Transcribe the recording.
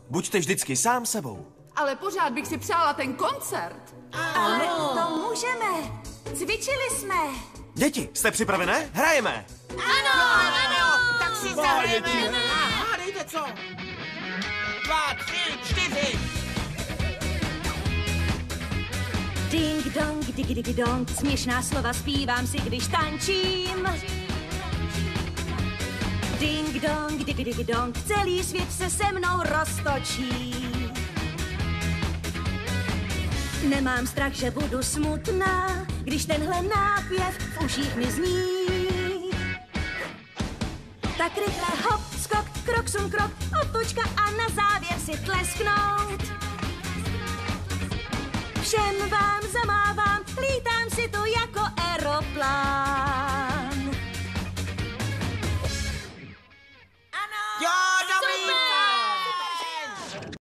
Buďte vždycky sám sebou. Ale pořád bych si přála ten koncert. Ale to můžeme. Cvičili jsme. Děti, jste připravené? Hrajeme! Ano, tak si zahrajeme. Aha, dejte co? 2, 3, 4. Ding dong, digi digi dong, směšná slova zpívám si, když tančím. Ding dong, digi digi dong, celý svět se se mnou roztočí. Nemám strach, že budu smutná, když tenhle nápěv v uších mi zní. Tak rychle hop, skok, krok sum krok, otočka a na závěr si tlesknout.